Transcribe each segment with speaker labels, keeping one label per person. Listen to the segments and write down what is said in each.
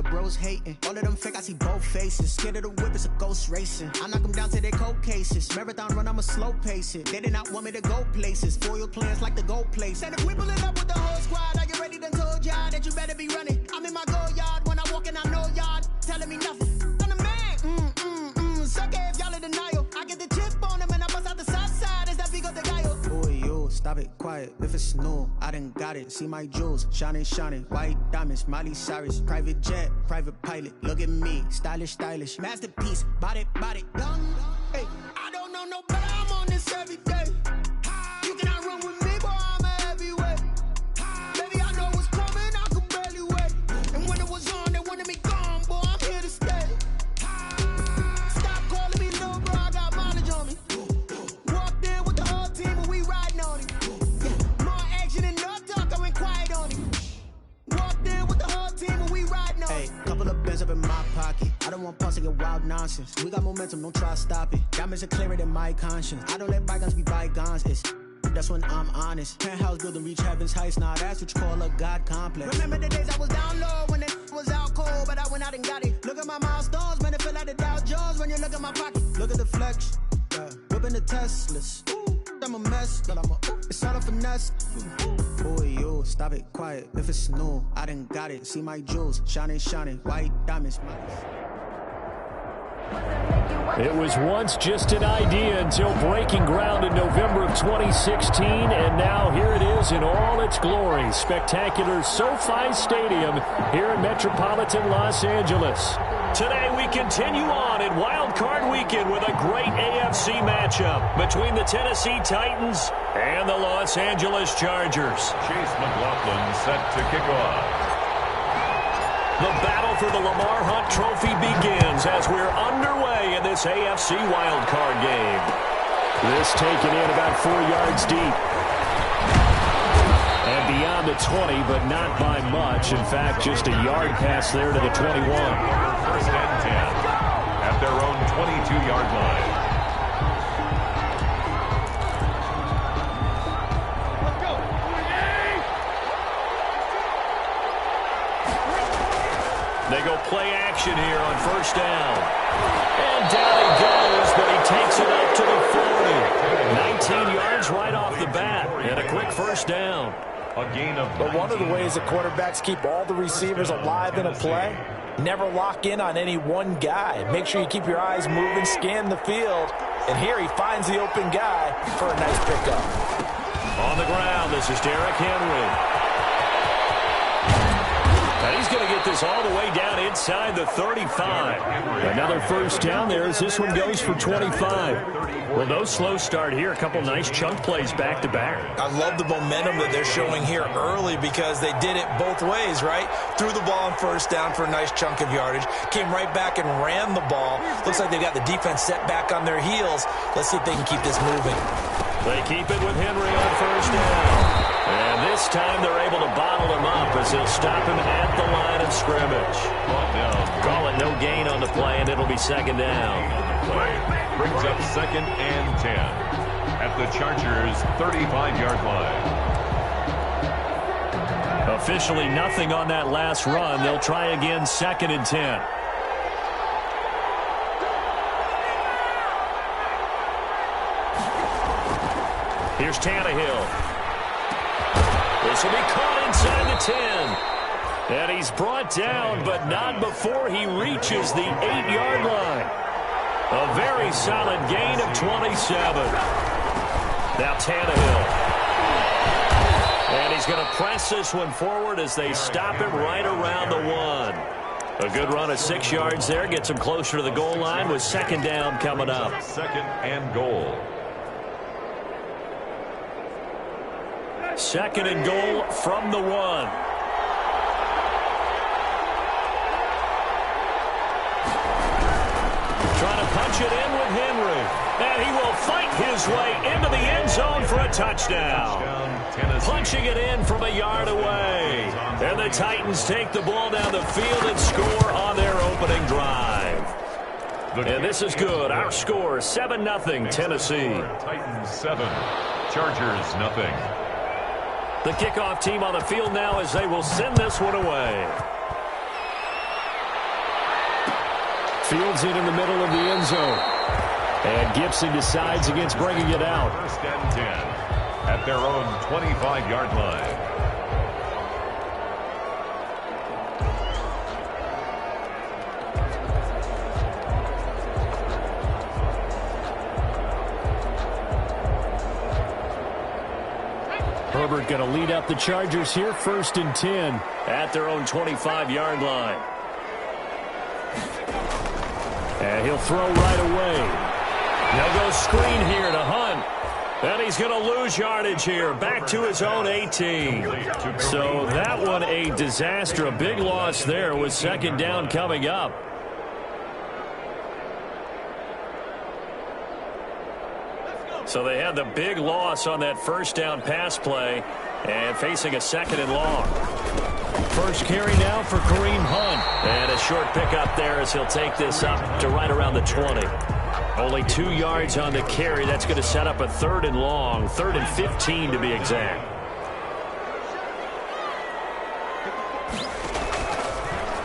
Speaker 1: your bros hating. All of them fake, I see both faces. Scared of the whip, it's a ghost racing. I knock them down to their cold cases. Marathon run, I'ma slow pace it. They did not want me to go places. Foil plans like the gold place. And if we pull it up with the whole squad, are you ready? Done told y'all that you better be running. I'm in my go yard. When I walk in, I know y'all telling me nothing. I'm the man. Suck it if y'all in denial. I get the chip on them and I bust out the south side. Is that big of the guy? Boy, yo, stop it, quiet. If it's new, I done got it. See my jewels, shining. White diamonds, Miley Cyrus. Private jet, private pilot. Look at me, stylish. Masterpiece, body, young. Hey, I don't know no better. I'm on this every day. You cannot run with me, boy. I'm a heavyweight. Baby, I know what's coming. I could barely wait. And when it was on, they wanted me gone, boy. I'm here to stay. Stop calling me little bro. I got mileage on me. Walked in with the whole team and we riding on it. Yeah, more action and no talk. I went quiet on it. Walked in with the whole team and we riding on it. Hey, couple of bins up in my pocket. I don't want pause to get wild nonsense. We got momentum, don't try to stop it. Diamonds are clearer than my conscience. I don't let bygones be bygones. That's when I'm honest. Penthouse building, reach heaven's heights. Now that's what you call a God complex. Remember the days I was down low when it was out cold, but I went out and got it. Look at my milestones, man, it feel like the Dow Jones when you look at my pocket. Look at the flex, yeah. Whipping the Teslas. I'm a mess, but it's all a finesse. Boy, yo, stop it, quiet. If it's new, I done got it. See my jewels, shining. White diamonds,
Speaker 2: It was once just an idea until breaking ground in November of 2016, and now here it is in all its glory. Spectacular SoFi Stadium here in metropolitan Los Angeles. Today we continue on in WildCard Weekend with a great AFC matchup between the Tennessee Titans and the Los Angeles Chargers.
Speaker 3: Chase McLaughlin set to kick off.
Speaker 2: The battle for the Lamar Hunt Trophy begins as we're underway in this AFC wildcard game. This taken in about 4 yards deep. And beyond the 20, but not by much. In fact, just a yard pass there to the 21.
Speaker 3: First and 10 at their own 22-yard line.
Speaker 2: They go play action here on first down. And down he goes, but he takes it up to the 40. 19 yards right off the bat, and a quick first down.
Speaker 3: A gain of 19.
Speaker 4: But one of the ways that quarterbacks keep all the receivers alive in a play, never lock in on any one guy. Make sure you keep your eyes moving, scan the field. And here he finds the open guy for a nice pickup.
Speaker 2: On the ground, this is Derrick Henry. And he's going to get this all the way down inside the 35. Another first down there as this one goes for 25. Well, no slow start here. A couple nice chunk plays back-to-back.
Speaker 4: I love the momentum that they're showing here early because they did it both ways, right? Threw the ball on first down for a nice chunk of yardage. Came right back and ran the ball. Looks like they've got the defense set back on their heels. Let's see if they can keep this moving.
Speaker 2: They keep it with Henry on first down. And this time they're able to bottle him up as they'll stop him at the line of scrimmage. Call it no gain on the play, and it'll be second down.
Speaker 3: Brings up second and 10 at the Chargers' 35-yard line.
Speaker 2: Officially nothing on that last run. They'll try again second and 10. Here's Tannehill. This will be caught inside the 10. And he's brought down, but not before he reaches the 8-yard line. A very solid gain of 27. Now Tannehill. And he's going to press this one forward as they stop him right around the 1. A good run of 6 yards there. Gets him closer to the goal line with second down coming up.
Speaker 3: Second and goal.
Speaker 2: Second and goal from the 1. Trying to punch it in with Henry. And he will fight his way into the end zone for a touchdown. Punching it in from a yard away. And the Titans take the ball down the field and score on their opening drive. And this is good. Our score, 7-0 Tennessee.
Speaker 3: Titans 7, Chargers nothing.
Speaker 2: The kickoff team on the field now as they will send this one away. Fields it in the middle of the end zone. And Gibson decides against bringing it out.
Speaker 3: First and 10 at their own 25-yard line.
Speaker 2: Herbert going to lead up the Chargers here, first and 10 at their own 25-yard line. And he'll throw right away. Now goes screen here to Hunt. And he's going to lose yardage here, back to his own 18. So that one a disaster, a big loss there with second down coming up. So they had the big loss on that first down pass play and facing a second and long. First carry now for Kareem Hunt. And a short pickup there as he'll take this up to right around the 20. Only 2 yards on the carry. That's going to set up a third and long, 3rd and 15 to be exact.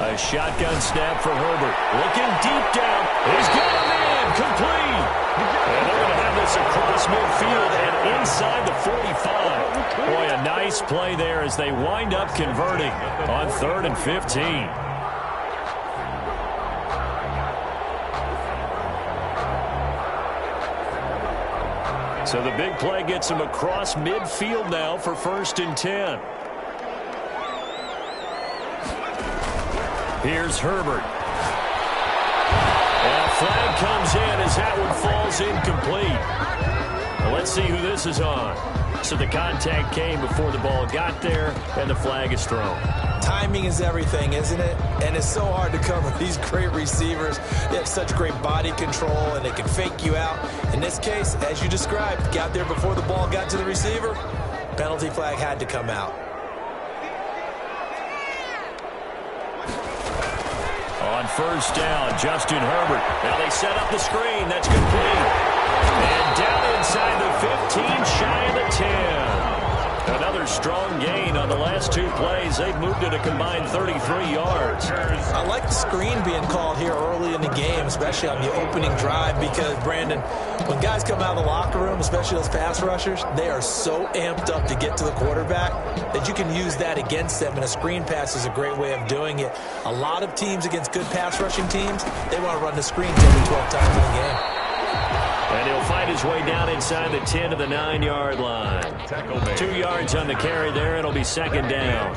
Speaker 2: A shotgun snap for Herbert. Looking deep down. He's got a man. Complete. And they're going to have this across midfield and inside the 45. Boy, a nice play there as they wind up converting on 3rd and 15. So the big play gets him across midfield now for 1st and 10. Here's Herbert. And a flag comes in as that one falls incomplete. Well, let's see who this is on. So the contact came before the ball got there, and the flag is thrown.
Speaker 4: Timing is everything, isn't it? And it's so hard to cover these great receivers. They have such great body control, and they can fake you out. In this case, as you described, got there before the ball got to the receiver. Penalty flag had to come out.
Speaker 2: On first down, Justin Herbert. Now they set up the screen. That's complete. And down inside the 15, shy of the 10. Another strong gain on the last 2 plays. They've moved it a combined 33 yards.
Speaker 4: I like the screen being called here early in the game, especially on the opening drive, because, Brandon, when guys come out of the locker room, especially those pass rushers, they are so amped up to get to the quarterback that you can use that against them, and a screen pass is a great way of doing it. A lot of teams against good pass rushing teams, they want to run the screen 10 to 12 times in the game.
Speaker 2: And he'll find his way down inside the 10 to the 9-yard line. 2 yards on the carry there. It'll be second down.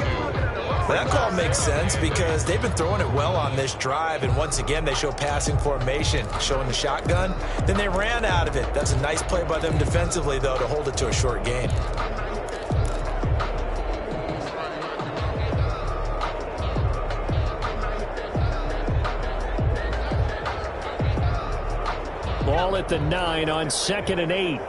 Speaker 4: That call makes sense because they've been throwing it well on this drive, and once again they show passing formation, showing the shotgun. Then they ran out of it. That's a nice play by them defensively, though, to hold it to a short gain.
Speaker 2: Ball at the 9 on 2nd and 8.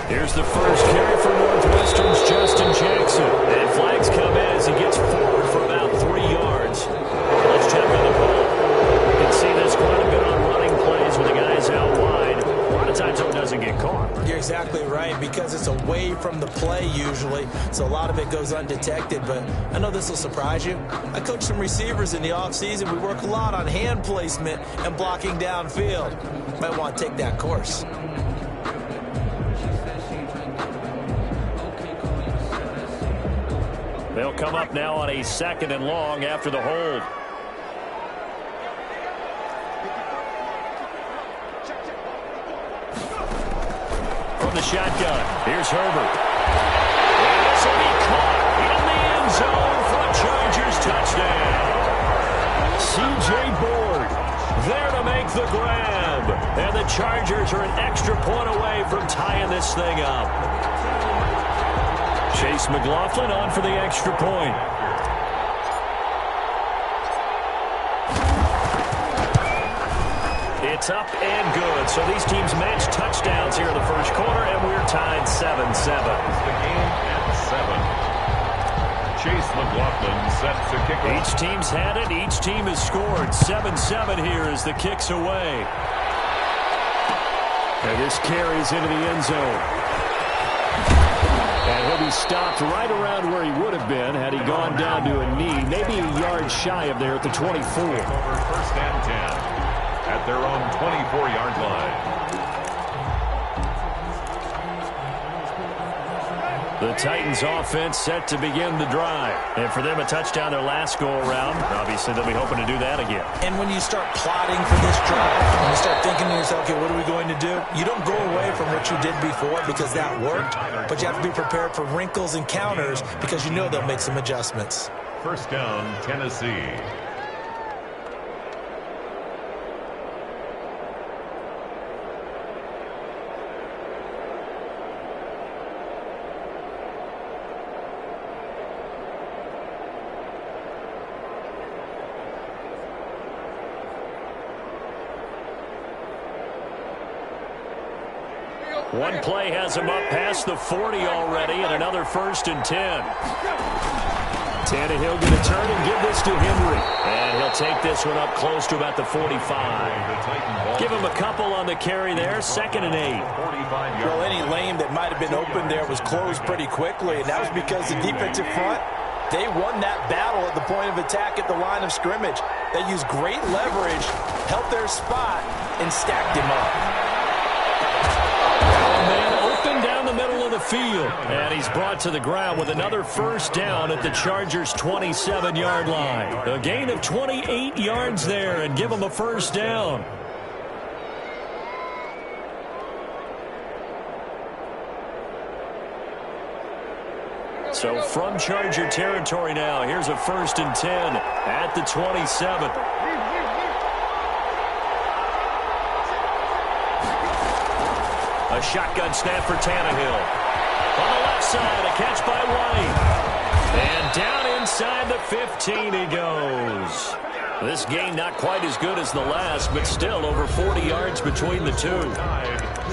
Speaker 2: Here's the first carry for Northwestern's Justin Jackson. And flags come in as he gets forward for about 3 yards. Let's check on the ball. You can see this quite a bit on running plays when the guy's out wide. A lot of times it doesn't get caught.
Speaker 4: You're exactly right, because it's away from the play usually, so a lot of it goes undetected. But I know this will surprise you. I coach some receivers in the offseason. We work a lot on hand placement and blocking downfield. Might want to take that course.
Speaker 2: They'll come up now on a 2nd and long after the hold. From the shotgun, here's Herbert. And this will be caught in the end zone for a Chargers touchdown. C.J. Board there to make the grab. And the Chargers are an extra point away from tying this thing up. Chase McLaughlin on for the extra point. It's up and good. So these teams match touchdowns here in the first quarter, and we're tied 7-7.
Speaker 3: The game at 7. Chase McLaughlin set to kick off.
Speaker 2: Each team's had it. Each team has scored. 7-7 here as the kick's away. And this carries into the end zone. And he'll be stopped right around where he would have been had he gone down to a knee, maybe a yard shy of there at the 24.
Speaker 3: Over 1st and 10 at their own 24-yard line.
Speaker 2: The Titans offense set to begin the drive. And for them, a touchdown their last go-around. Obviously, they'll be hoping to do that again.
Speaker 4: And when you start plotting for this drive, when you start thinking to yourself, okay, what are we going to do? You don't go away from what you did before because that worked, but you have to be prepared for wrinkles and counters because you know they'll make some adjustments.
Speaker 3: 1st down, Tennessee.
Speaker 2: One play has him up past the 40 already, and another 1st and 10. Tannehill going to turn and give this to Henry. And he'll take this one up close to about the 45. Give him a couple on the carry there, 2nd and 8.
Speaker 4: Well, any lane that might have been open there was closed pretty quickly, and that was because the defensive front, they won that battle at the point of attack at the line of scrimmage. They used great leverage, held their spot, and stacked him up.
Speaker 2: Down the middle of the field, and he's brought to the ground with another 1st down at the Chargers' 27-yard line. A gain of 28 yards there, and give him a 1st down. So from Charger territory now, here's a 1st and 10 at the 27. A shotgun snap for Tannehill. On the left side, a catch by White. And down inside the 15 he goes. This game not quite as good as the last, but still over 40 yards between the two.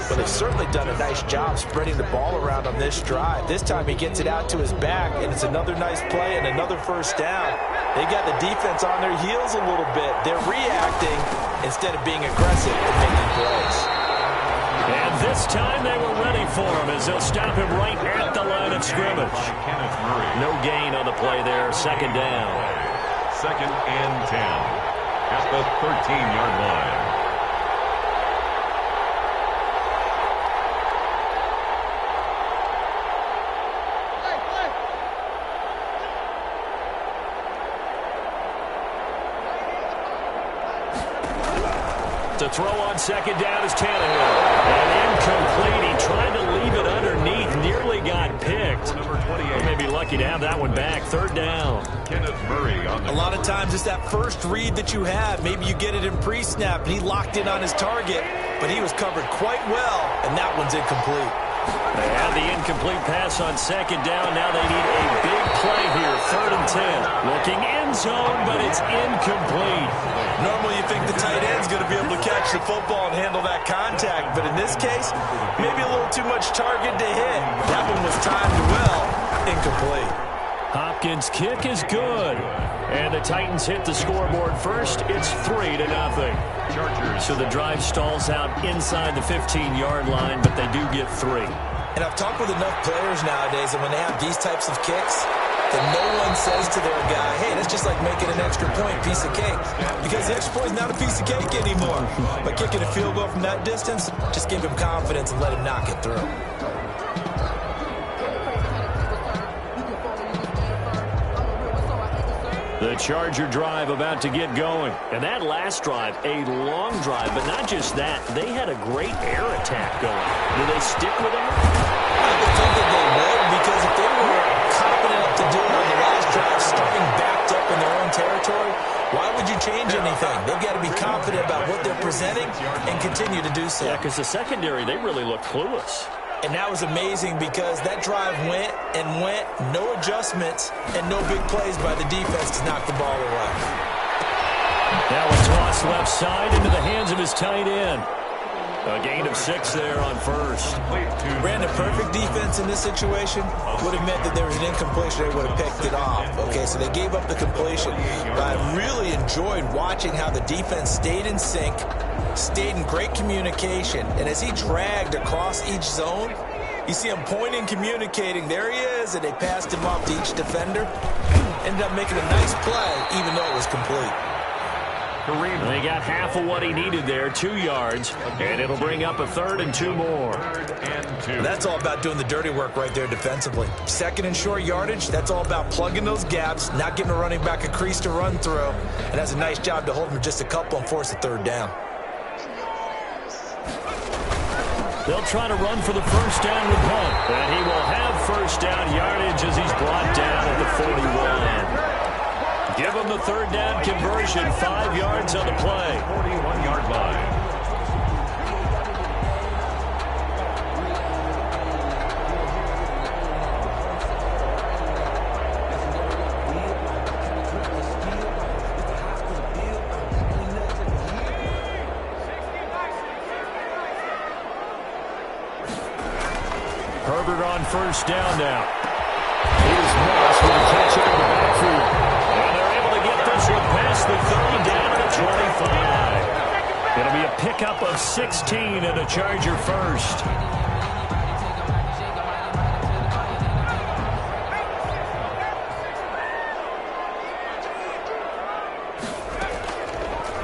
Speaker 4: But they've certainly done a nice job spreading the ball around on this drive. This time he gets it out to his back, and it's another nice play and another 1st down. They got the defense on their heels a little bit. They're reacting instead of being aggressive and making plays.
Speaker 2: And this time they were ready for him as they'll stop him right at the line of scrimmage. No gain on the play there, 2nd down.
Speaker 3: 2nd and 10 at the 13-yard line.
Speaker 2: To throw on 2nd down is Tannehill. And incomplete. He tried to leave it underneath. Nearly got picked. He may be lucky to have that one back. 3rd down.
Speaker 4: A lot of times it's that first read that you have. Maybe you get it in pre-snap, and he locked in on his target, but he was covered quite well, and that one's incomplete.
Speaker 2: They have the incomplete pass on 2nd down. Now they need a big play here. 3rd and 10. Looking end zone, but it's incomplete.
Speaker 4: Normally you think the tight end's going to be able to catch the football and handle that contact, but in this case, maybe a little too much target to hit. That one was timed well. Incomplete.
Speaker 2: Hopkins' kick is good. And the Titans hit the scoreboard first. It's 3-0. So the drive stalls out inside the 15-yard line, but they do get 3.
Speaker 4: And I've talked with enough players nowadays, and when they have these types of kicks, that no one says to their guy, hey, that's just like making an extra point, piece of cake. Because the extra point is not a piece of cake anymore. But kicking a field goal from that distance, just give him confidence and let him knock it through.
Speaker 2: The Charger drive about to get going. And that last drive, a long drive, but not just that. They had a great air attack going. Do they stick with that?
Speaker 4: I would think that they would, because if they were confident enough to do it on the last drive, starting backed up in their own territory, why would you change anything? They've got to be confident about what they're presenting and continue to do so.
Speaker 2: Yeah, because the secondary, they really look clueless.
Speaker 4: And that was amazing because that drive went and went, no adjustments, and no big plays by the defense to knock the ball away.
Speaker 2: Now a toss left side into the hands of his tight end. A gain of 6 there on 1st.
Speaker 4: Ran a perfect defense in this situation. Would have meant that there was an incompletion. They would have picked it off. Okay, so they gave up the completion. But I really enjoyed watching how the defense stayed in sync, stayed in great communication, and as he dragged across each zone, You see him pointing, communicating. There he is, and they passed him off to each defender. Ended up making a nice play, even though it was complete.
Speaker 2: They got half of what he needed there, 2 yards, and it'll bring up a 3rd and 2 more.
Speaker 4: That's all about doing the dirty work right there defensively. 2nd and short yardage, that's all about plugging those gaps, not giving a running back a crease to run through, and that's a nice job to hold him just a couple and force a 3rd down.
Speaker 2: They'll try to run for the first down with Hunt, and he will have first down yardage as he's brought down at the 41. Give him the 3rd down conversion, 5 yards on the play.
Speaker 3: 41-yard line.
Speaker 2: Herbert on first down now. Here's Moss with a catch out of the backfield. And they're able to get this one past the 30 down to the 25. It'll be a pickup of 16 and a Charger first.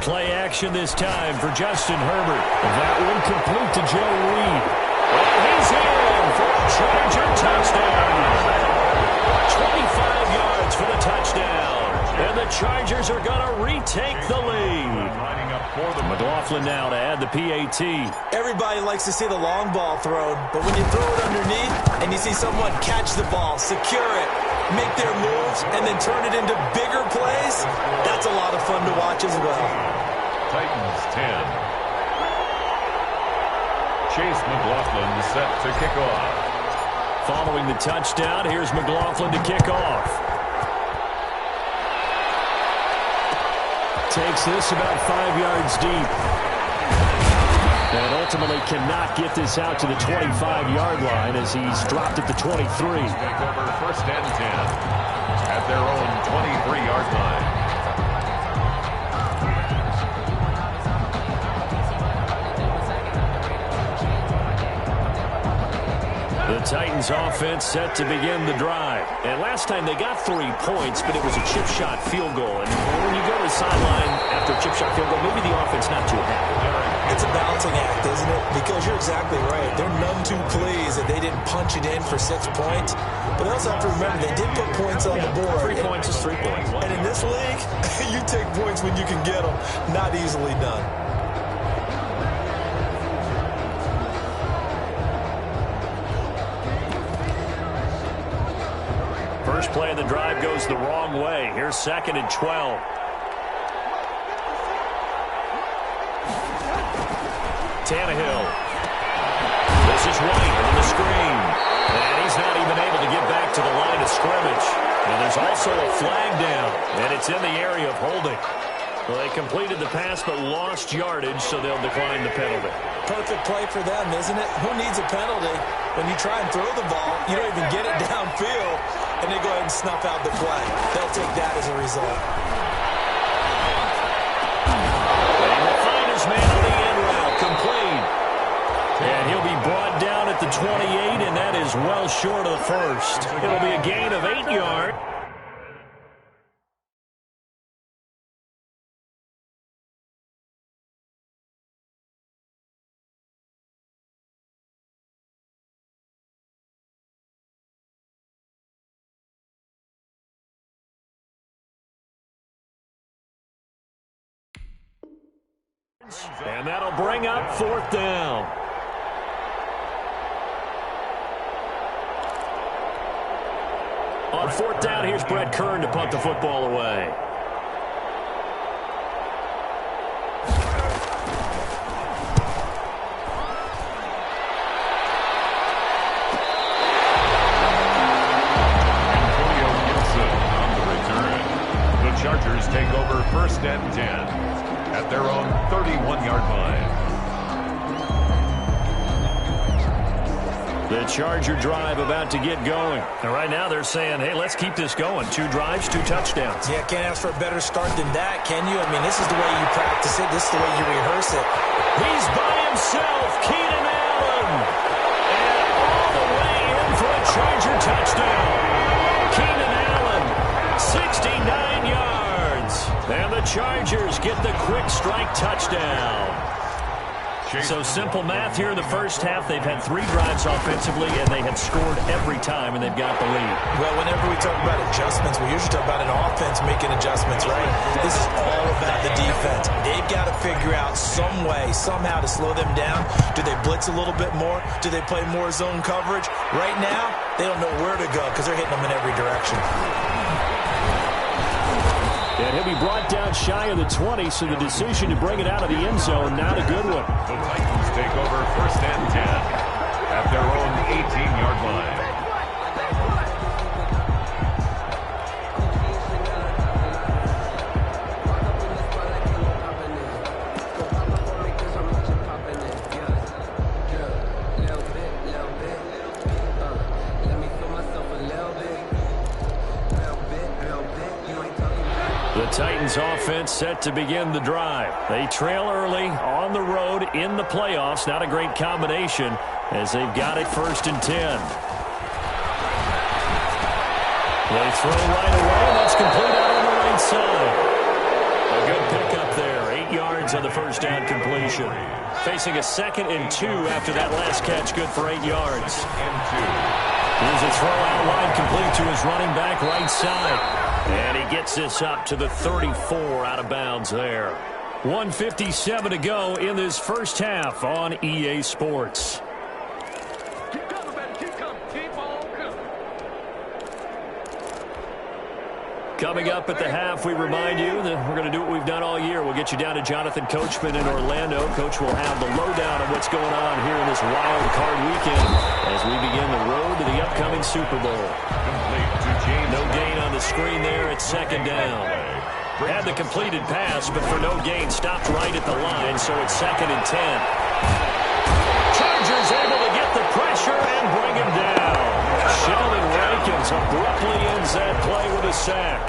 Speaker 2: Play action this time for Justin Herbert. That one complete to Joe Reed. And he's in for a Charger touchdown. 25 yards for the touchdown. And the Chargers are going to retake the lead. McLaughlin now to add the PAT.
Speaker 4: Everybody likes to see the long ball thrown, but when you throw it underneath and you see someone catch the ball, secure it, make their moves, and then turn it into bigger plays, that's a lot of fun to watch as well.
Speaker 3: Titans 10. Chase McLaughlin set to kick off.
Speaker 2: Following the touchdown, here's McLaughlin to kick off. Takes this about 5 yards deep. And ultimately cannot get this out to the 25-yard line as he's dropped at the 23.
Speaker 3: Take over first and 10 at their own 23-yard line.
Speaker 2: The Titans offense set to begin the drive. And last time they got 3 points, but it was a chip shot field goal. And when you go to the sideline after a chip shot field goal, maybe the offense not too happy.
Speaker 4: It's a balancing act, isn't it? Because you're exactly right. They're none too pleased that they didn't punch it in for 6 points. But they also have to remember they did put points on the board.
Speaker 2: 3 points is 3 points.
Speaker 4: And in this league, you take points when you can get them. Not easily done.
Speaker 2: First play of the drive goes the wrong way. Here's 2nd and 12. Tannehill. This is White on the screen. And he's not even able to get back to the line of scrimmage. And there's also a flag down. And it's in the area of holding. Well, they completed the pass but lost yardage, so they'll decline the penalty.
Speaker 4: Perfect play for them, isn't it? Who needs a penalty? When you try and throw the ball, you don't even get it downfield, and they go ahead and snuff out the play. They'll take that as a result.
Speaker 2: And the finder's man on the end route, complete. And he'll be brought down at the 28, and that is well short of the first. It'll be a gain of 8 yards. And that'll bring up 4th down. On 4th down, here's Brett Kern to punt the football away.
Speaker 3: Antonio Gibson on the return. The Chargers take over first and 10 at their own 31-yard line.
Speaker 2: The Charger drive about to get going. And right now they're saying, hey, let's keep this going. 2 drives, 2 touchdowns.
Speaker 4: Yeah, can't ask for a better start than that, can you? I mean, this is the way you practice it. This is the way you rehearse it.
Speaker 2: He's by himself, Keenan Allen. And all the Charger touchdown. Keenan Allen, 69 yards. And the Chargers get the quick strike touchdown. So simple math here in the first half. They've had 3 drives offensively, and they have scored every time, and they've got the lead.
Speaker 4: Well, whenever we talk about adjustments, we usually talk about an offense making adjustments, right? This is all about the defense. They've got to figure out some way, somehow to slow them down. Do they blitz a little bit more? Do they play more zone coverage? Right now, they don't know where to go because they're hitting them in every direction.
Speaker 2: And he'll be brought down shy of the 20, so the decision to bring it out of the end zone, not a good one.
Speaker 3: The Titans take over 1st and 10 at their own 18-yard line.
Speaker 2: Titans offense set to begin the drive. They trail early on the road in the playoffs. Not a great combination as they've got it 1st and 10. They throw right away. That's complete out on the right side. A good pickup there. 8 yards on the first down completion. Facing a 2nd and 2 after that last catch. Good for 8 yards. Here's a throw out wide complete to his running back right side. And he gets this up to the 34 out of bounds there. 1:57 to go in this first half on EA Sports.
Speaker 5: Keep coming, baby. Keep coming. Keep on coming.
Speaker 2: Coming up at the half, we remind you that we're going to do what we've done all year. We'll get you down to Jonathan Coachman in Orlando. Coach will have the lowdown of what's going on here in this wild card weekend as we begin the road to the upcoming Super Bowl. No gain on the screen there at 2nd down. Had the completed pass, but for no gain, stopped right at the line, so it's 2nd and 10. Chargers able to get the pressure and bring him down. Sheldon Rankins abruptly ends that play with a sack.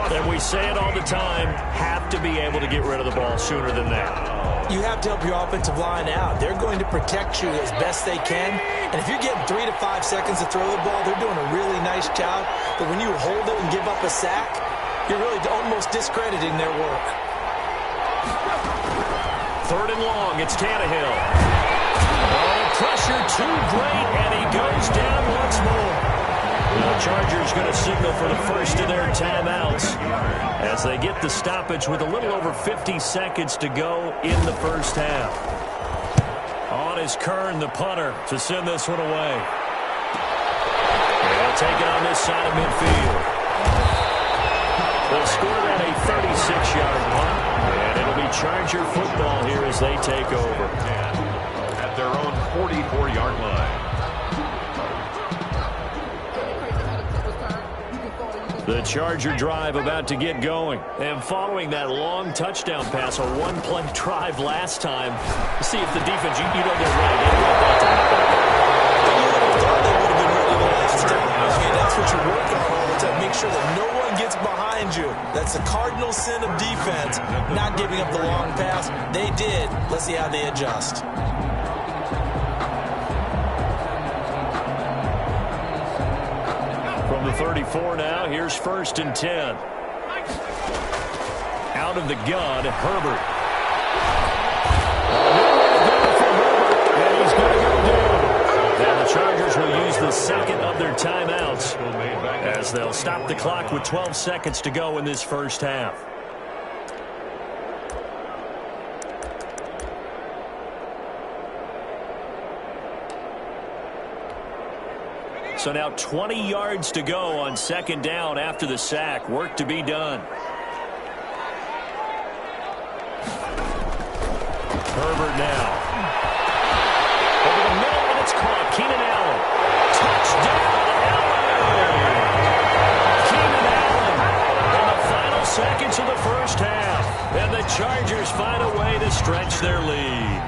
Speaker 2: And we say it all the time, have to be able to get rid of the ball sooner than that.
Speaker 4: You have to help your offensive line out. They're going to protect you as best they can. And if you're getting 3 to 5 seconds to throw the ball, they're doing a really nice job. But when you hold it and give up a sack, you're really almost discrediting their work.
Speaker 2: 3rd and long, it's Tannehill. Oh, pressure too great, and he goes down once more. The Chargers going to signal for the first of their timeouts as they get the stoppage with a little over 50 seconds to go in the first half. On is Kern, the punter, to send this one away. They'll take it on this side of midfield. They'll score that a 36-yard punt, and it'll be Charger football here as they take over.
Speaker 3: At their own 44-yard line.
Speaker 2: The Charger drive about to get going. And following that long touchdown pass, a one-play drive last time. See if the defense, you don't get ready. They don't want that to happen.
Speaker 4: You would have thought they would have been ready the last time. Okay, that's what you work on all the time. Make sure that no one gets behind you. That's the cardinal sin of defense, not giving up the long pass. They did. Let's see how they adjust.
Speaker 2: From the 34 now, here's 1st and 10. Out of the gun, Herbert. And he's going to go down. Now the Chargers will use the 2nd of their timeouts as they'll stop the clock with 12 seconds to go in this first half. So now 20 yards to go on 2nd down after the sack. Work to be done. Herbert now. Over the middle, and it's caught. Keenan Allen. Touchdown, Allen! Keenan Allen in the final seconds of the first half. And the Chargers find a way to stretch their lead.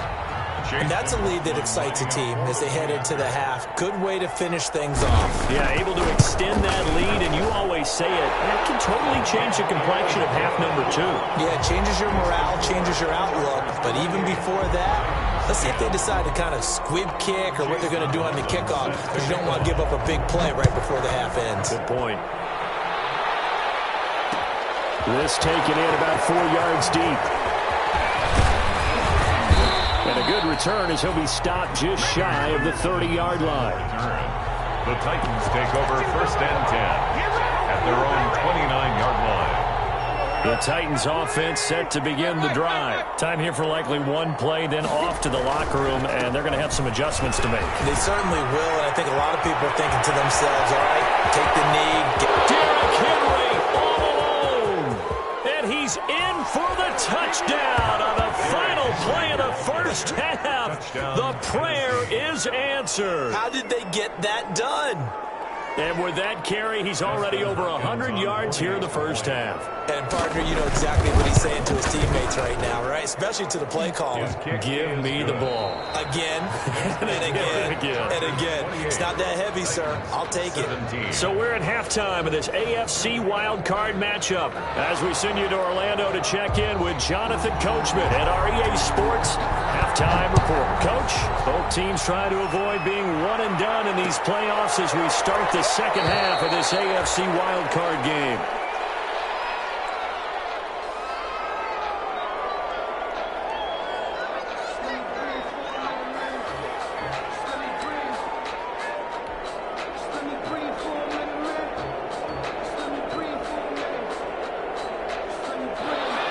Speaker 4: And that's a lead that excites a team as they head into the half. Good way to finish things off.
Speaker 2: Yeah, able to extend that lead, and you always say it, that can totally change the complexion of half number 2.
Speaker 4: Yeah, it changes your morale, changes your outlook. But even before that, let's see if they decide to kind of squib kick or what they're going to do on the kickoff, because you don't want to give up a big play right before the half ends.
Speaker 2: Good point. This taken in about 4 yards deep. And a good return as he'll be stopped just shy of the 30-yard line.
Speaker 3: The Titans take over first and 10 at their own 29-yard line.
Speaker 2: The Titans offense set to begin the drive. Time here for likely one play, then off to the locker room, and they're going to have some adjustments to make.
Speaker 4: They certainly will, and I think a lot of people are thinking to themselves, all right, take the knee.
Speaker 2: Derrick Henry all alone, and he's in for the touchdown on the final play of the first half. The prayer is answered.
Speaker 4: How did they get that done?
Speaker 2: And with that carry, he's already over 100 yards here in the first half.
Speaker 4: And, partner, you know exactly what he's saying to his teammates right now, right? Especially to the play caller.
Speaker 2: Give me the ball.
Speaker 4: Again, and again, and again. It's not that heavy, sir. I'll take it.
Speaker 2: So we're at halftime of this AFC WildCard matchup as we send you to Orlando to check in with Jonathan Coachman at our EA Sports Halftime Report. Coach, both teams trying to avoid being one and done in these playoffs as we start the second half of this AFC WildCard game.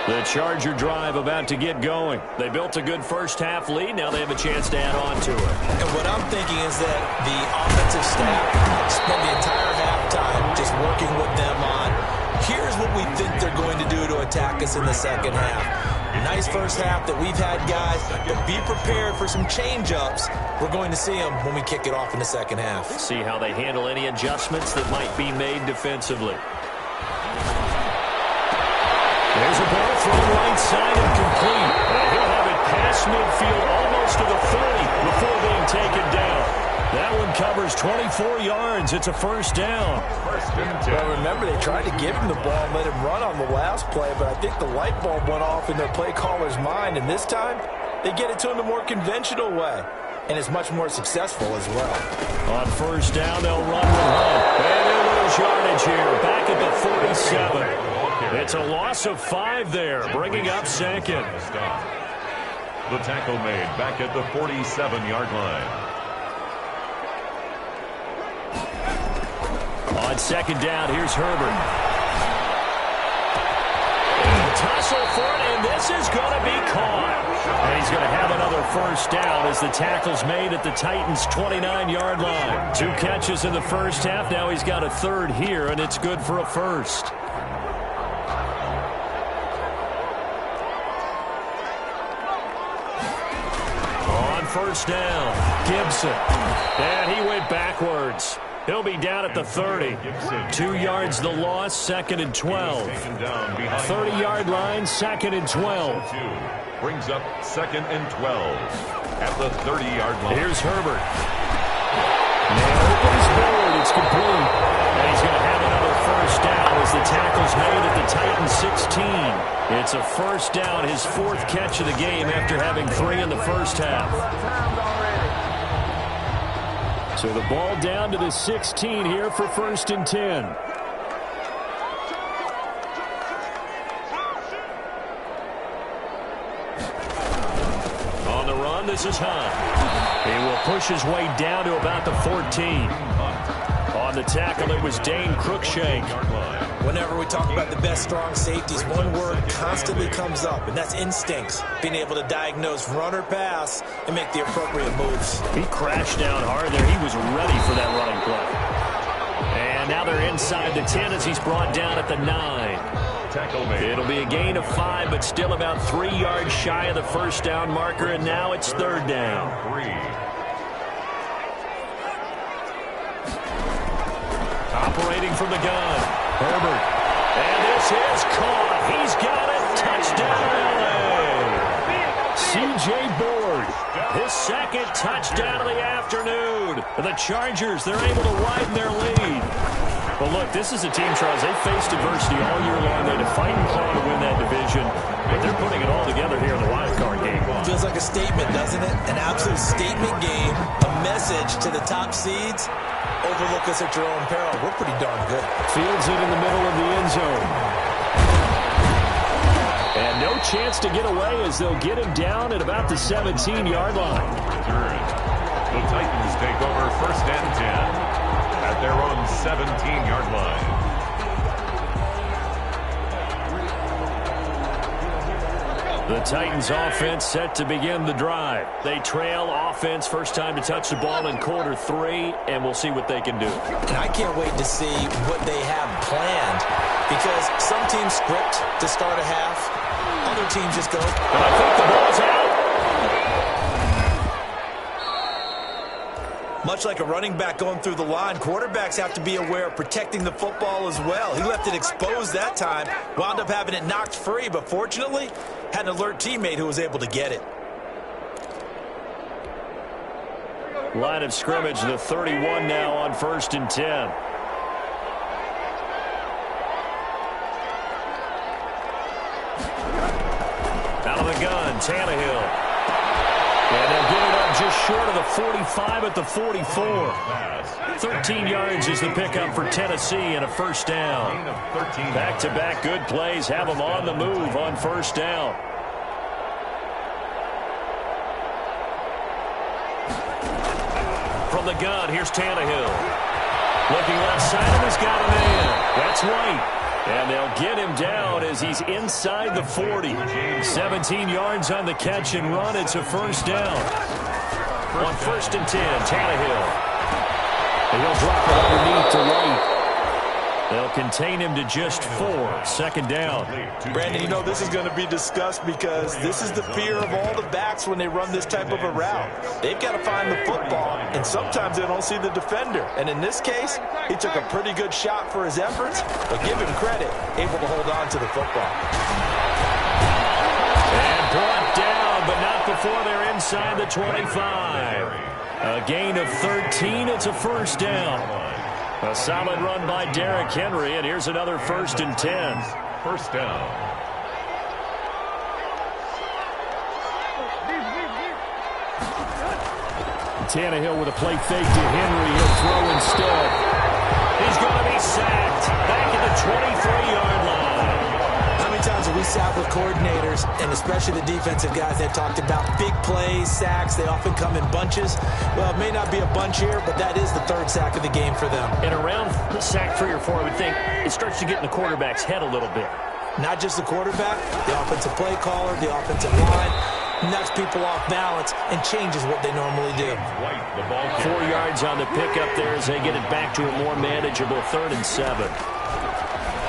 Speaker 2: The Charger drive about to get going. They built a good first-half lead. Now they have a chance to add on to it.
Speaker 4: And what I'm thinking is that the offensive staff spent the entire halftime just working with them on, here's what we think they're going to do to attack us in the second half. Nice first half that we've had, guys, but be prepared for some change-ups. We're going to see them when we kick it off in the second half.
Speaker 2: See how they handle any adjustments that might be made defensively. There's a ball thrown right side and complete. And he'll have it past midfield almost to the 40 before being taken down. That one covers 24 yards. It's a first down.
Speaker 4: Well, remember, they tried to give him the ball and let him run on the last play, but I think the light bulb went off in their play caller's mind, and this time they get it to him the more conventional way, and it's much more successful as well.
Speaker 2: On first down, they'll run with Hunt. And they'll lose yardage here, back at the 47. It's a loss of 5 there, bringing up second.
Speaker 3: The tackle made back at the 47-yard line.
Speaker 2: On second down, here's Herbert. Tussle for it, and this is going to be caught. And he's going to have another first down as the tackle's made at the Titans' 29-yard line. 2 catches in the first half. Now he's got a third here, and it's good for a first. First down, Gibson, and he went backwards. He'll be down at the 30. 2 yards the loss, second and 12. 30-yard line, second and 12.
Speaker 3: Brings up second and 12 at the 30-yard line.
Speaker 2: Here's Herbert. Now opens forward, it's complete. And he's going to have another first down as the tackle's made at the Titans' 16. It's a first down, his 4th catch of the game after having 3 in the first half. So the ball down to the 16 here for first and 10. On the run, this is Hunt. He will push his way down to about the 14. On the tackle, it was Dane Cruikshank.
Speaker 4: Whenever we talk about the best strong safeties, one word constantly comes up, and that's instincts. Being able to diagnose run or pass and make the appropriate moves.
Speaker 2: He crashed down hard there. He was ready for that running play. And now they're inside the 10 as he's brought down at the 9. It'll be a gain of 5, but still about 3 yards shy of the first down marker, and now it's third down. Operating from the gun, Herbert. And this is caught. He's got it. Touchdown, LA. C.J. Board his second touchdown of the afternoon. And the Chargers, they're able to widen their lead. Well, look, this is a team, Charles, they faced adversity all year long. They had to fight and claw to win that division, but they're putting it all together here in the wildcard game.
Speaker 4: Feels like a statement, doesn't it? An absolute statement game, a message to the top seeds. Overlook us at your own peril. We're pretty darn good.
Speaker 2: Fields it in the middle of the end zone. And no chance to get away as they'll get him down at about the 17-yard line.
Speaker 3: Return. The Titans take over 1st and 10 at their own 17-yard line.
Speaker 2: The Titans offense set to begin the drive. They trail offense, first time to touch the ball in quarter 3, and we'll see what they can do.
Speaker 4: And I can't wait to see what they have planned, because some teams script to start a half. Other teams just go.
Speaker 2: And I think the ball's out.
Speaker 4: Much like a running back going through the line, quarterbacks have to be aware of protecting the football as well. He left it exposed that time, wound up having it knocked free, but fortunately, had an alert teammate who was able to get it.
Speaker 2: Line of scrimmage, the 31 now on 1st and 10. Out of the gun, Tannehill. And they'll get it up just short of the 45 at the 44. 13 yards is the pickup for Tennessee and a first down. Back-to-back good plays have them on the move on first down. From the gun, here's Tannehill. Looking left side, and he's got a man. That's White. And they'll get him down as he's inside the 40. 17 yards on the catch and run. It's a first down. On 1st and 10, Tannehill. And he'll drop it underneath to White. They'll contain him to just 4. 2nd down.
Speaker 4: Brandon, you know this is going to be discussed because this is the fear of all the backs when they run this type of a route. They've got to find the football, and sometimes they don't see the defender. And in this case, he took a pretty good shot for his efforts, but give him credit, able to hold on to the football.
Speaker 2: And brought down, but not before they're inside the 25. A gain of 13. It's a first down. A solid run by Derrick Henry, and here's another 1st and 10.
Speaker 3: First down.
Speaker 2: Tannehill with a play fake to Henry. He'll throw instead. He's going to be sacked back at the 23-yard line.
Speaker 4: How many times have we sat with coordinators, and especially the defensive guys, that talked about big plays, sacks. They often come in bunches. Well, it may not be a bunch here, but that is the 3rd sack of the game for them.
Speaker 2: And around sack 3 or 4, I would think it starts to get in the quarterback's head a little bit.
Speaker 4: Not just the quarterback, the offensive play caller, the offensive line, knocks people off balance and changes what they normally do.
Speaker 2: 4 yards on the pickup there as they get it back to a more manageable 3rd and 7.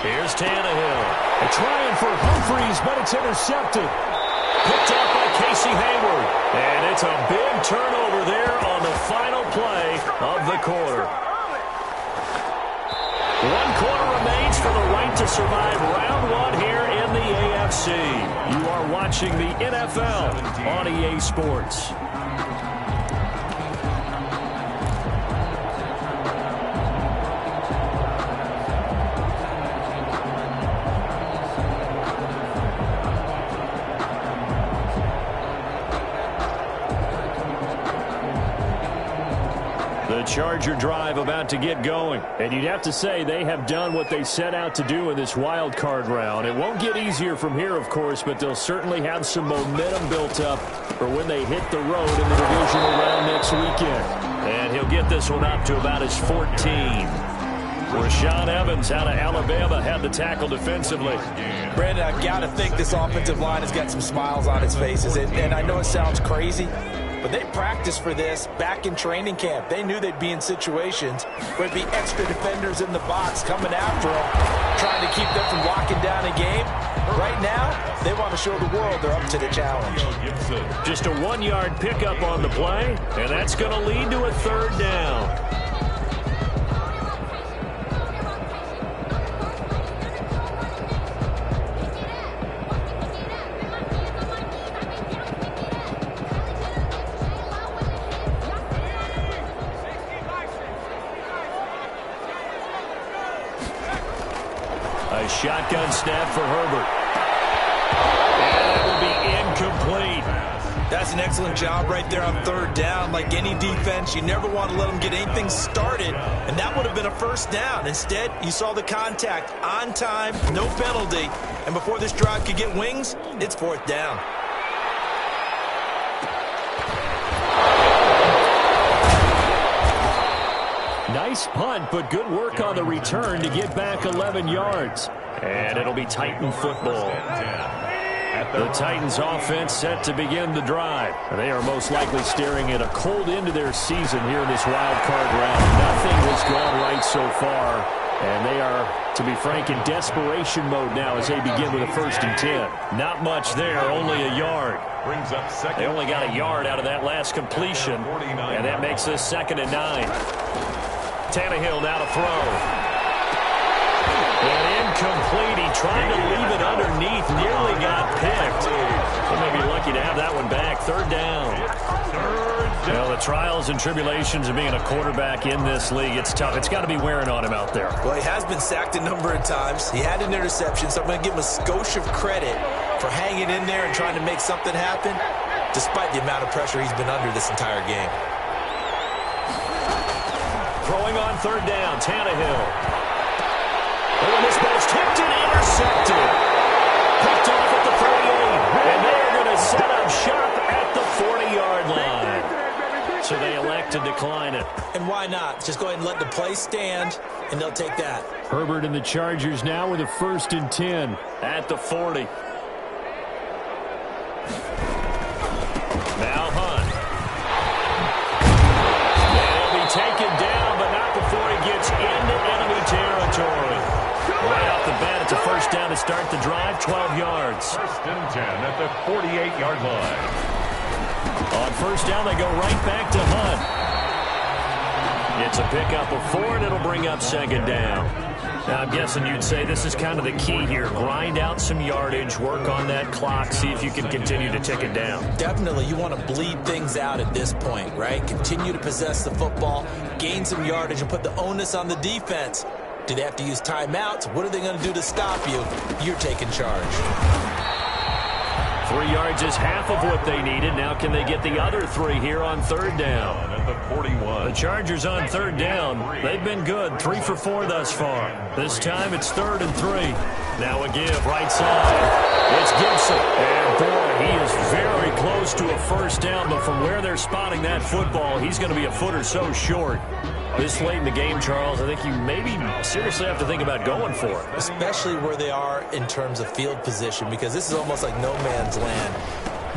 Speaker 2: Here's Tannehill. A trying for Humphries, but it's intercepted. Picked up by Casey Hayward. And it's a big turnover there on the final play of the quarter. 1 quarter remains for the right to survive round 1 here in the AFC. You are watching the NFL on EA Sports. The Charger drive about to get going. And you'd have to say they have done what they set out to do in this wild card round. It won't get easier from here, of course, but they'll certainly have some momentum built up for when they hit the road in the divisional round next weekend. And he'll get this one up to about his 14. Rashaan Evans out of Alabama had the tackle defensively.
Speaker 4: Brandon, I've got to think this offensive line has got some smiles on its faces. And I know it sounds crazy, but they practiced for this back in training camp. They knew they'd be in situations where there'd be extra defenders in the box coming after them, trying to keep them from locking down a game. Right now, they want to show the world they're up to the challenge.
Speaker 2: Just a 1-yard pickup on the play, and that's going to lead to a 3rd down. shotgun snap for Herbert. And it will be incomplete.
Speaker 4: That's an excellent job right there on third down. Like any defense, you never want to let them get anything started, and that would have been a first down. Instead, you saw the contact on time, no penalty, and before this drive could get wings, it's fourth down.
Speaker 2: Nice punt, but good work on the return to get back 11 yards. And it'll be Titan football. The Titans offense set to begin the drive. They are most likely staring at a cold end to their season here in this wild card round. Nothing has gone right so far, and they are, to be frank, in desperation mode now as they begin with a 1st and 10. Not much there, only a yard. They only got a yard out of that last completion, and that makes this 2nd and 9. Tannehill now to throw. And incomplete. He tried to leave it underneath. Nearly got picked. They may be lucky to have that one back. 3rd down. Well, the trials and tribulations of being a quarterback in this league, it's tough. It's got to be wearing on him out there.
Speaker 4: Well, he has been sacked a number of times. He had an interception, so I'm going to give him a skosh of credit for hanging in there and trying to make something happen, despite the amount of pressure he's been under this entire game.
Speaker 2: Throwing on 3rd down, Tannehill. Oh, and this ball's tipped and intercepted. Picked off at the 38. And they are going to set up shop at the 40-yard line. So they elect to decline it.
Speaker 4: And why not? Just go ahead and let the play stand, and they'll take that.
Speaker 2: Herbert and the Chargers now with a 1st and 10 at the 40. Now Hunt. They'll be taken down, but not before he gets into enemy territory. Right off the bat, it's a 1st down to start the drive, 12 yards.
Speaker 3: 1st and 10 at the 48-yard line.
Speaker 2: On 1st down, they go right back to Hunt. It's a pickup of 4, and it'll bring up 2nd down. Now, I'm guessing you'd say this is kind of the key here. Grind out some yardage, work on that clock, see if you can continue to tick it down.
Speaker 4: Definitely, you want to bleed things out at this point, right? Continue to possess the football, gain some yardage, and put the onus on the defense. Do they have to use timeouts? What are they going to do to stop you? You're taking charge.
Speaker 2: 3 yards is half of what they needed. Now can they get the other 3 here on 3rd down?
Speaker 3: At the 41.
Speaker 2: The Chargers on 3rd down. They've been good. 3 for 4 thus far. This time it's 3rd and 3. Now a give right side. It's Gibson. And boy, he is very close to a 1st down. But from where they're spotting that football, he's going to be a foot or so short. This late in the game, Charles, I think you maybe seriously have to think about going for it.
Speaker 4: Especially where they are in terms of field position, because this is almost like no man's land.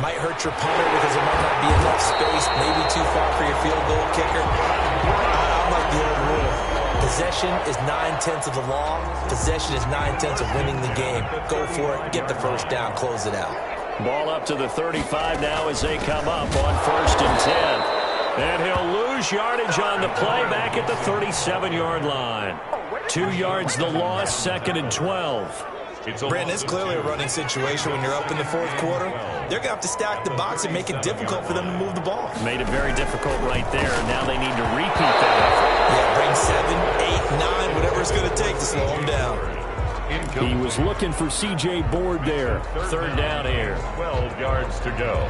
Speaker 4: Might hurt your punter because there might not be enough space, maybe too far for your field goal kicker. I'm like the old rule. Possession is 9/10 of the law. Possession is 9/10 of winning the game. Go for it, get the 1st down, close it out.
Speaker 2: Ball up to the 35 now as they come up on 1st and 10. And he'll lose yardage on the play back at the 37-yard line. 2 yards the loss, 2nd and 12.
Speaker 4: Brandon, it's clearly a running situation when you're up in the 4th quarter. They're going to have to stack the box and make it difficult for them to move the ball.
Speaker 2: Made it very difficult right there. Now they need to repeat that effort.
Speaker 4: Yeah, bring 7, 8, 9, whatever it's going to take to slow them down.
Speaker 2: He was looking for C.J. Board there. 3rd down here.
Speaker 3: 12 yards to go.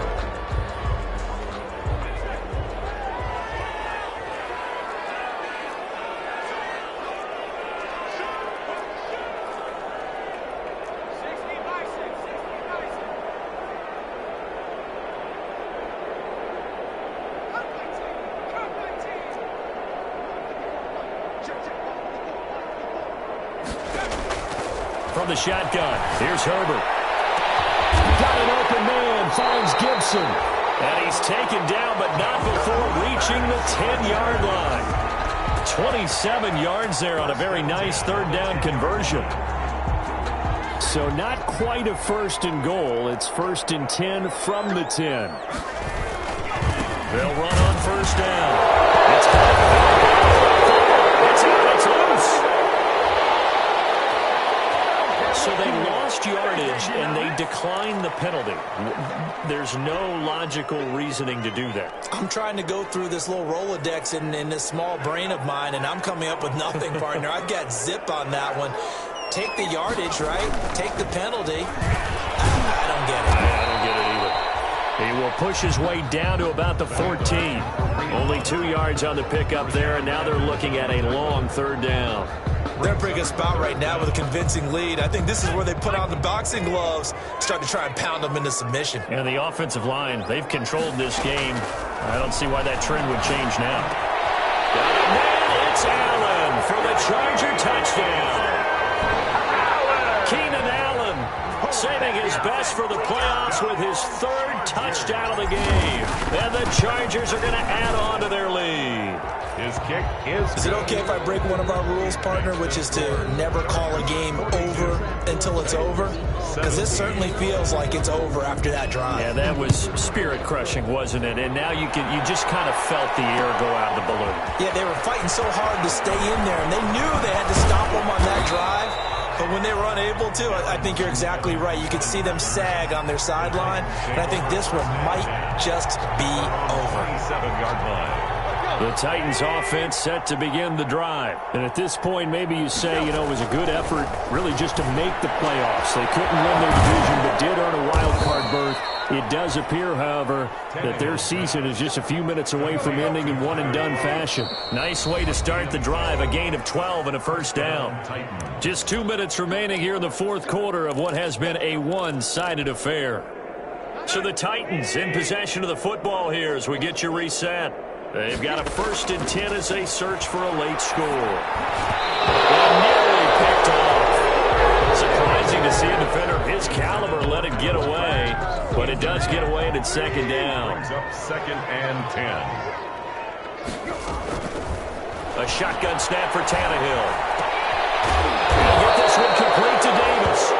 Speaker 2: From the shotgun, here's Herbert. Got an open man, finds Gibson. And he's taken down, but not before reaching the 10-yard line. 27 yards there on a very nice 3rd down conversion. So not quite a 1st and goal. It's 1st and 10 from the 10. They'll run on 1st down. It's out. It's loose. So they lost yardage, and they declined the penalty. There's no logical reasoning to do that.
Speaker 4: I'm trying to go through this little Rolodex in this small brain of mine, and I'm coming up with nothing, partner. I've got zip on that one. Take the yardage, right? Take the penalty. I don't get it.
Speaker 2: I don't get it either. He will push his way down to about the 14. Only 2 yards on the pickup there, and now they're looking at a long third down.
Speaker 4: They're in a pretty good spot right now with a convincing lead. I think this is where they put on the boxing gloves, start to try and pound them into submission.
Speaker 2: And the offensive line, they've controlled this game. I don't see why that trend would change now. And it's Allen for the Charger touchdown. Keenan Allen saving his best for the playoffs with his 3rd touchdown of the game. And the Chargers are going to add on to their lead.
Speaker 3: His kick is...
Speaker 4: Is it okay if I break one of our rules, partner, which is to never call a game over until it's over? Because this certainly feels like it's over after that drive.
Speaker 2: Yeah, that was spirit-crushing, wasn't it? And now you just kind of felt the air go out of the balloon.
Speaker 4: Yeah, they were fighting so hard to stay in there, and they knew they had to stop them on that drive. But when they were unable to, I think you're exactly right. You could see them sag on their sideline, and I think this one might just be over.
Speaker 3: 7-yard line.
Speaker 2: The Titans offense set to begin the drive. And at this point, maybe you say, it was a good effort really just to make the playoffs. They couldn't win their division but did earn a wild card berth. It does appear, however, that their season is just a few minutes away from ending in one-and-done fashion. Nice way to start the drive, a gain of 12 and a first down. Just 2 minutes remaining here in the 4th quarter of what has been a one-sided affair. So the Titans in possession of the football here as we get you reset. They've got a 1st and 10 as they search for a late score. And nearly picked off. Surprising to see a defender of his caliber let it get away, but it does get away and it's 2nd down.
Speaker 3: Brings up 2nd and 10.
Speaker 2: A shotgun snap for Tannehill. He'll get this one complete to Davis.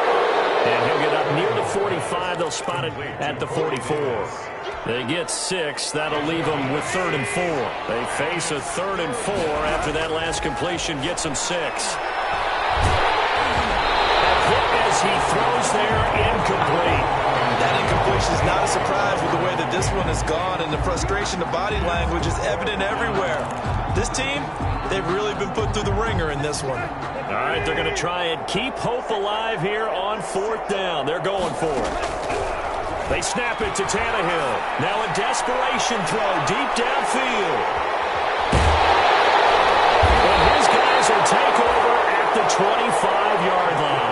Speaker 2: And he'll get up near the 45. They'll spot it at the 44. They get 6. That'll leave them with 3rd and 4. They face a 3rd and 4 after that last completion gets them 6. As he throws there, incomplete.
Speaker 4: That incompletion is not a surprise with the way that this one has gone, and the frustration, the body language is evident everywhere. This team, they've really been put through the ringer in this one.
Speaker 2: All right, they're going to try and keep hope alive here on 4th down. They're going for it. They snap it to Tannehill. Now a desperation throw deep downfield. And his guys will take over at the 25-yard line.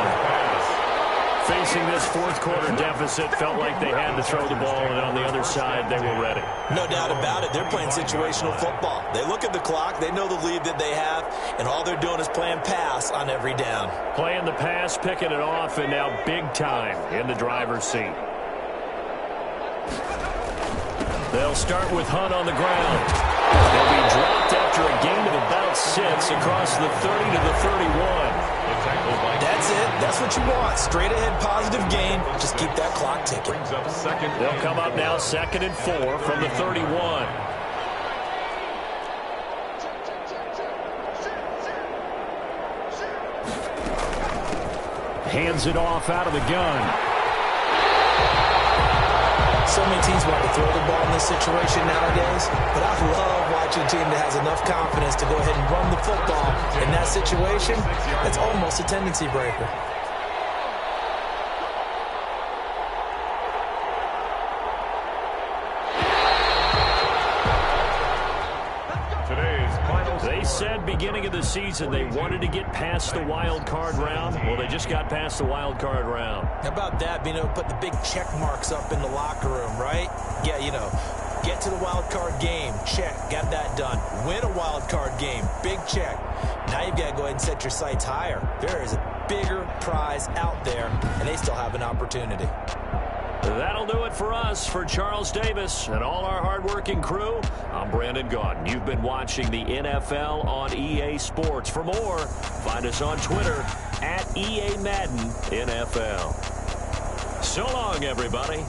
Speaker 2: Facing this 4th quarter deficit, felt like they had to throw the ball, and on the other side, they were ready.
Speaker 4: No doubt about it. They're playing situational football. They look at the clock. They know the lead that they have, and all they're doing is playing pass on every down.
Speaker 2: Playing the pass, picking it off, and now big time in the driver's seat. They'll start with Hunt on the ground. They'll be dropped after a gain of about 6 across the 30 to the 31.
Speaker 4: That's it. That's what you want. Straight ahead positive gain. Just keep that clock ticking.
Speaker 2: They'll come up now 2nd and 4 from the 31. Hands it off out of the gun.
Speaker 4: So many teams want to throw the ball in this situation nowadays, but I love watching a team that has enough confidence to go ahead and run the football. In that situation, it's almost a tendency breaker.
Speaker 2: They said beginning of the season they wanted to get past the wild card round. Well, they just got past the wild card round.
Speaker 4: How about that, being able to put the big check marks up in the locker room, right? Yeah, get to the wild card game, check, got that done. Win a wild card game, big check. Now you've got to go ahead and set your sights higher. There is a bigger prize out there, and they still have an opportunity.
Speaker 2: That'll do it for us. For Charles Davis and all our hardworking crew, I'm Brandon Gaudin. You've been watching the NFL on EA Sports. For more, find us on Twitter @EA Madden NFL. So long, everybody.